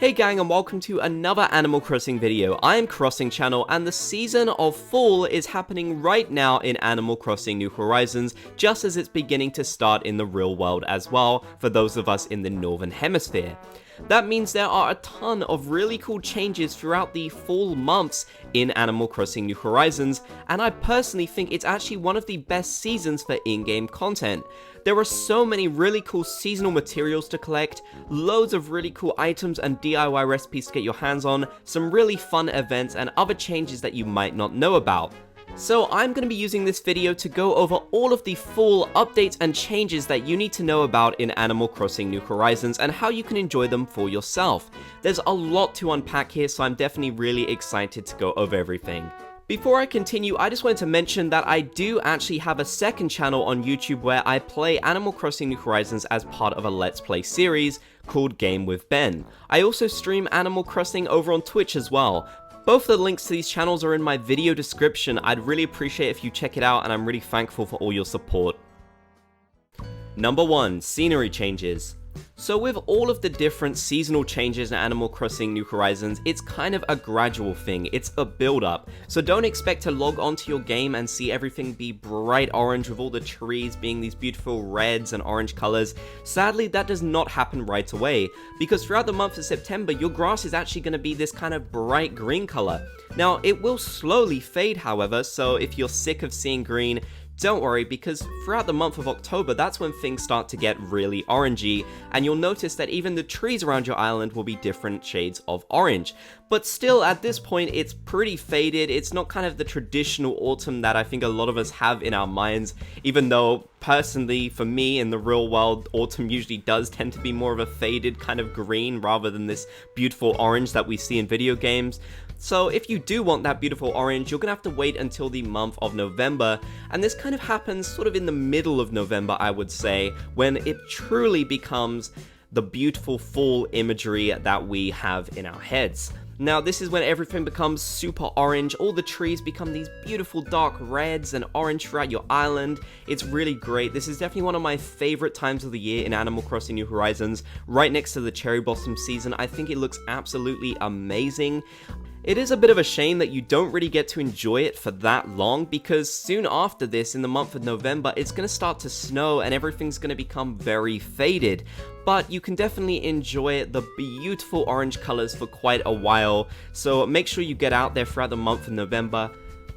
Hey gang, and welcome to another Animal Crossing video. I am Crossing Channel, and the season of fall is happening right now in Animal Crossing New Horizons, just as it's beginning to start in the real world as well, for those of us in the Northern Hemisphere. That means there are a ton of really cool changes throughout the fall months in Animal Crossing New Horizons, and I personally think it's actually one of the best seasons for in-game content. There are so many really cool seasonal materials to collect, loads of really cool items and DIY recipes to get your hands on, some really fun events and other changes that you might not know about. So I'm going to be using this video to go over all of the fall updates and changes that you need to know about in Animal Crossing New Horizons and how you can enjoy them for yourself. There's a lot to unpack here, so I'm definitely really excited to go over everything. Before I continue, I just wanted to mention that I do actually have a second channel on YouTube where I play Animal Crossing New Horizons as part of a Let's Play series called Game with Ben. I also stream Animal Crossing over on Twitch as well. Both the links to these channels are in my video description. I'd really appreciate if you check it out, and I'm really thankful for all your support. Number 1. Scenery changes. So with all of the different seasonal changes in Animal Crossing New Horizons, it's kind of a gradual thing, it's a build-up. So don't expect to log onto your game and see everything be bright orange with all the trees being these beautiful reds and orange colors. Sadly, that does not happen right away, because throughout the month of September, your grass is actually going to be this kind of bright green color. Now, it will slowly fade, however, so if you're sick of seeing green, don't worry, because throughout the month of October, that's when things start to get really orangey, and you'll notice that even the trees around your island will be different shades of orange. But still, at this point, it's pretty faded. It's not kind of the traditional autumn that I think a lot of us have in our minds, even though, personally, for me, in the real world, autumn usually does tend to be more of a faded kind of green rather than this beautiful orange that we see in video games. So if you do want that beautiful orange, you're gonna have to wait until the month of November, and this kind of happens sort of in the middle of November, I would say, when it truly becomes the beautiful fall imagery that we have in our heads. Now, this is when everything becomes super orange, all the trees become these beautiful dark reds and orange throughout your island. It's really great. This is definitely one of my favorite times of the year in Animal Crossing New Horizons, right next to the cherry blossom season. I think it looks absolutely amazing. It is a bit of a shame that you don't really get to enjoy it for that long, because soon after this, in the month of November, it's going to start to snow and everything's going to become very faded. But you can definitely enjoy the beautiful orange colors for quite a while, so make sure you get out there throughout the month of November.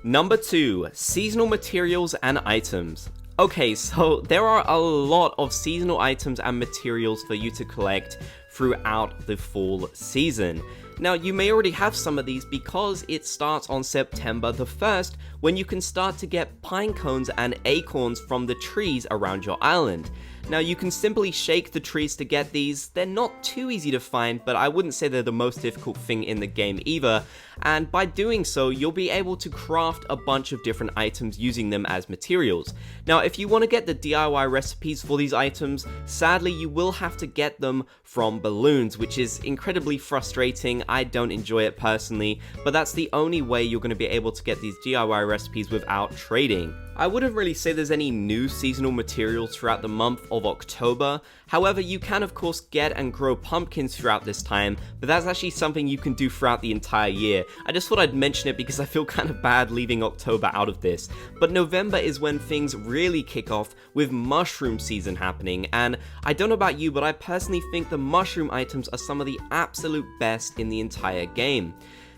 Number 2. Seasonal materials and items. Okay, so there are a lot of seasonal items and materials for you to collect throughout the fall season. Now, you may already have some of these because it starts on September the 1st, when you can start to get pine cones and acorns from the trees around your island. Now, you can simply shake the trees to get these. They're not too easy to find, but I wouldn't say they're the most difficult thing in the game either. And by doing so, you'll be able to craft a bunch of different items using them as materials. Now, if you want to get the DIY recipes for these items, sadly, you will have to get them from balloons, which is incredibly frustrating. I don't enjoy it personally, but that's the only way you're going to be able to get these DIY recipes without trading. I wouldn't really say there's any new seasonal materials throughout the month of October. However, you can of course get and grow pumpkins throughout this time, but that's actually something you can do throughout the entire year. I just thought I'd mention it because I feel kind of bad leaving October out of this. But November is when things really kick off with mushroom season happening, and I don't know about you, but I personally think the mushroom items are some of the absolute best in the entire game.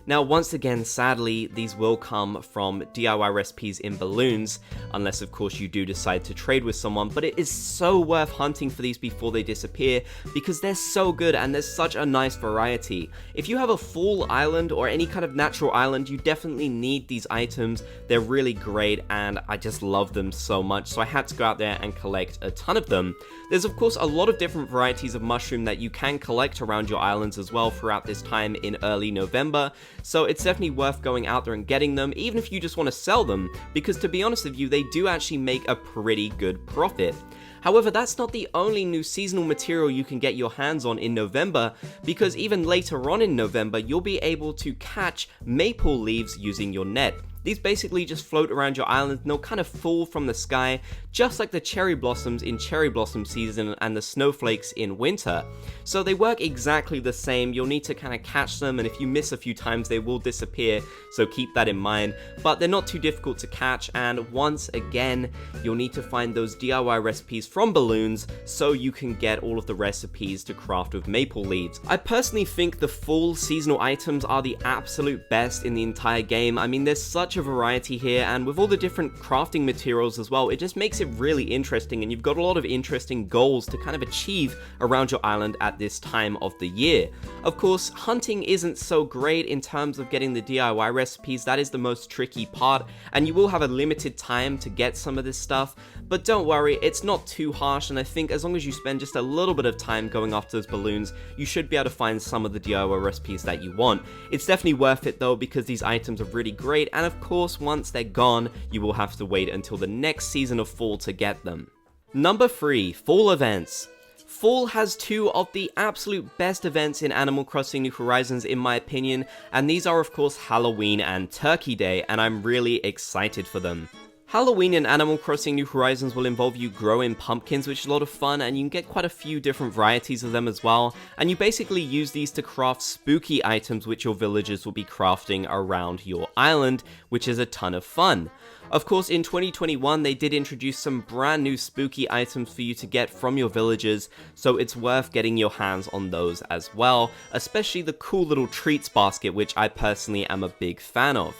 Now, once again, sadly, these will come from DIY recipes in balloons, unless of course you do decide to trade with someone, but it is so worth hunting for these before they disappear, because they're so good and there's such a nice variety. If you have a full island or any kind of natural island, you definitely need these items. They're really great and I just love them so much, so I had to go out there and collect a ton of them. There's of course a lot of different varieties of mushroom that you can collect around your islands as well throughout this time in early November. So it's definitely worth going out there and getting them, even if you just want to sell them, because to be honest with you, they do actually make a pretty good profit. However, that's not the only new seasonal material you can get your hands on in November, because even later on in November, you'll be able to catch maple leaves using your net. These basically just float around your island and they'll kind of fall from the sky, just like the cherry blossoms in cherry blossom season and the snowflakes in winter. So they work exactly the same. You'll need to kind of catch them, and if you miss a few times they will disappear, so keep that in mind. But they're not too difficult to catch, and once again you'll need to find those DIY recipes from balloons so you can get all of the recipes to craft with maple leaves. I personally think the full seasonal items are the absolute best in the entire game. I mean, there's such a variety here, and with all the different crafting materials as well, it just makes it really interesting, and you've got a lot of interesting goals to kind of achieve around your island at this time of the year. Of course, hunting isn't so great in terms of getting the DIY recipes. That is the most tricky part, and you will have a limited time to get some of this stuff, but don't worry, it's not too harsh, and I think as long as you spend just a little bit of time going after those balloons, you should be able to find some of the DIY recipes that you want. It's definitely worth it though, because these items are really great, and of course once they're gone, you will have to wait until the next season of fall to get them. Number 3, fall events. Fall has two of the absolute best events in Animal Crossing New Horizons in my opinion, and these are of course Halloween and Turkey Day, and I'm really excited for them. Halloween in Animal Crossing New Horizons will involve you growing pumpkins, which is a lot of fun, and you can get quite a few different varieties of them as well, and you basically use these to craft spooky items which your villagers will be crafting around your island, which is a ton of fun. Of course, in 2021 they did introduce some brand new spooky items for you to get from your villagers, so it's worth getting your hands on those as well, especially the cool little treats basket, which I personally am a big fan of.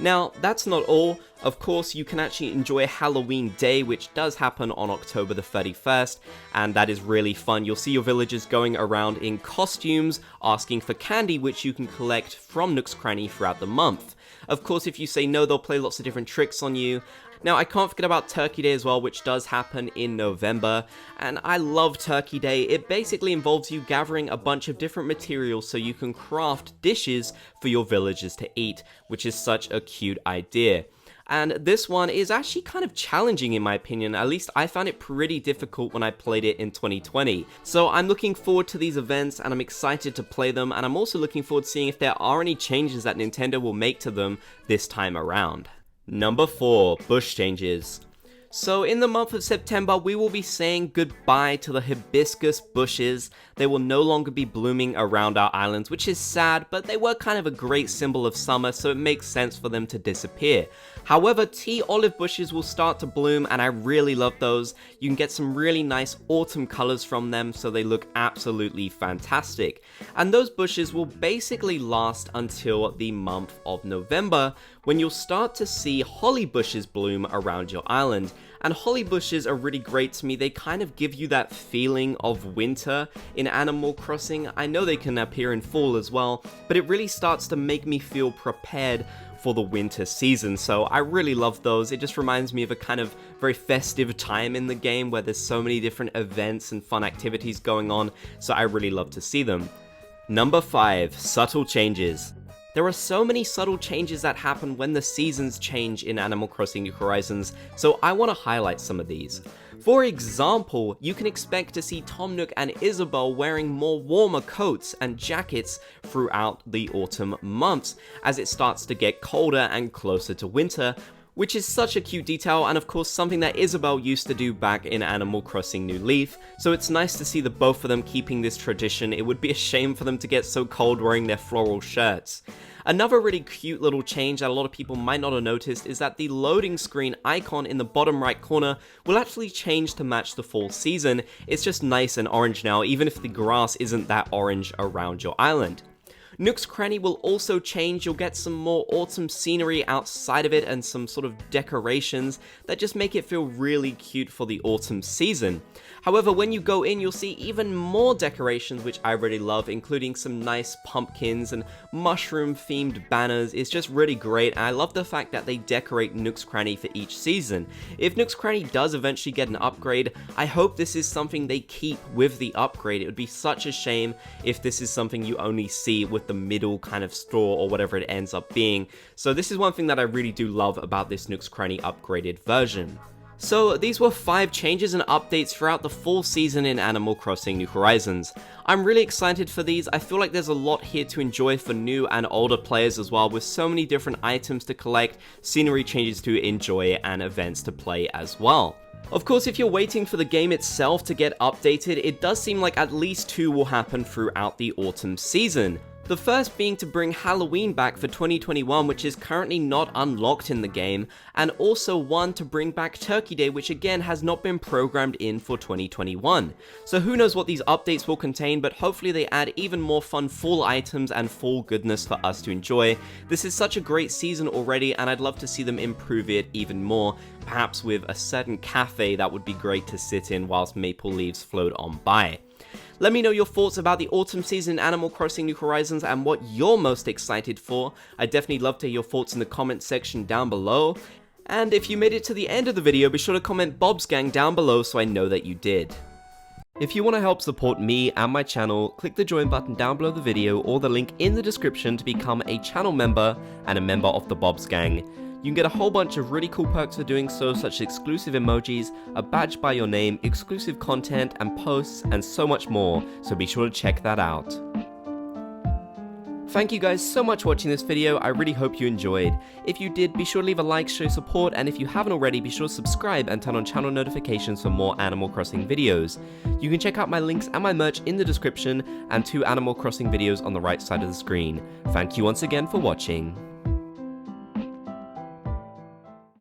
Now, that's not all. Of course, you can actually enjoy Halloween Day, which does happen on October the 31st, and that is really fun. You'll see your villagers going around in costumes, asking for candy, which you can collect from Nook's Cranny throughout the month. Of course, if you say no, they'll play lots of different tricks on you. Now, I can't forget about Turkey Day as well, which does happen in November, and I love Turkey Day. It basically involves you gathering a bunch of different materials so you can craft dishes for your villagers to eat, which is such a cute idea. And this one is actually kind of challenging in my opinion. At least I found it pretty difficult when I played it in 2020. So I'm looking forward to these events and I'm excited to play them, and I'm also looking forward to seeing if there are any changes that Nintendo will make to them this time around. Number 4, bush changes. So in the month of September, we will be saying goodbye to the hibiscus bushes. They will no longer be blooming around our islands, which is sad, but they were kind of a great symbol of summer, so it makes sense for them to disappear. However, tea olive bushes will start to bloom, and I really love those. You can get some really nice autumn colors from them, so they look absolutely fantastic. And those bushes will basically last until the month of November, when you'll start to see holly bushes bloom around your island. And holly bushes are really great to me. They kind of give you that feeling of winter in Animal Crossing. I know they can appear in fall as well, but it really starts to make me feel prepared for the winter season, so I really love those. It just reminds me of a kind of very festive time in the game where there's so many different events and fun activities going on, so I really love to see them. Number 5, subtle changes. There are so many subtle changes that happen when the seasons change in Animal Crossing New Horizons, so I want to highlight some of these. For example, you can expect to see Tom Nook and Isabelle wearing more warmer coats and jackets throughout the autumn months as it starts to get colder and closer to winter, which is such a cute detail, and of course something that Isabelle used to do back in Animal Crossing New Leaf, so it's nice to see the both of them keeping this tradition. It would be a shame for them to get so cold wearing their floral shirts. Another really cute little change that a lot of people might not have noticed is that the loading screen icon in the bottom right corner will actually change to match the fall season. It's just nice and orange now, even if the grass isn't that orange around your island. Nook's Cranny will also change. You'll get some more autumn scenery outside of it and some sort of decorations that just make it feel really cute for the autumn season. However, when you go in, you'll see even more decorations, which I really love, including some nice pumpkins and mushroom-themed banners. It's just really great, and I love the fact that they decorate Nook's Cranny for each season. If Nook's Cranny does eventually get an upgrade, I hope this is something they keep with the upgrade. It would be such a shame if this is something you only see with the middle kind of store or whatever it ends up being. So this is one thing that I really do love about this Nook's Cranny upgraded version. So these were 5 changes and updates throughout the full season in Animal Crossing New Horizons. I'm really excited for these. I feel like there's a lot here to enjoy for new and older players as well, with so many different items to collect, scenery changes to enjoy, and events to play as well. Of course, if you're waiting for the game itself to get updated, it does seem like at least 2 will happen throughout the autumn season. The first being to bring Halloween back for 2021, which is currently not unlocked in the game, and also one to bring back Turkey Day, which again has not been programmed in for 2021. So who knows what these updates will contain, but hopefully they add even more fun fall items and fall goodness for us to enjoy. This is such a great season already, and I'd love to see them improve it even more, perhaps with a certain cafe that would be great to sit in whilst maple leaves float on by. Let me know your thoughts about the autumn season in Animal Crossing New Horizons and what you're most excited for. I'd definitely love to hear your thoughts in the comments section down below. And if you made it to the end of the video, be sure to comment Bob's Gang down below so I know that you did. If you want to help support me and my channel, click the join button down below the video or the link in the description to become a channel member and a member of the Bob's Gang. You can get a whole bunch of really cool perks for doing so, such as exclusive emojis, a badge by your name, exclusive content and posts, and so much more, so be sure to check that out. Thank you guys so much for watching this video. I really hope you enjoyed. If you did, be sure to leave a like, show support, and if you haven't already, be sure to subscribe and turn on channel notifications for more Animal Crossing videos. You can check out my links and my merch in the description, and 2 Animal Crossing videos on the right side of the screen. Thank you once again for watching.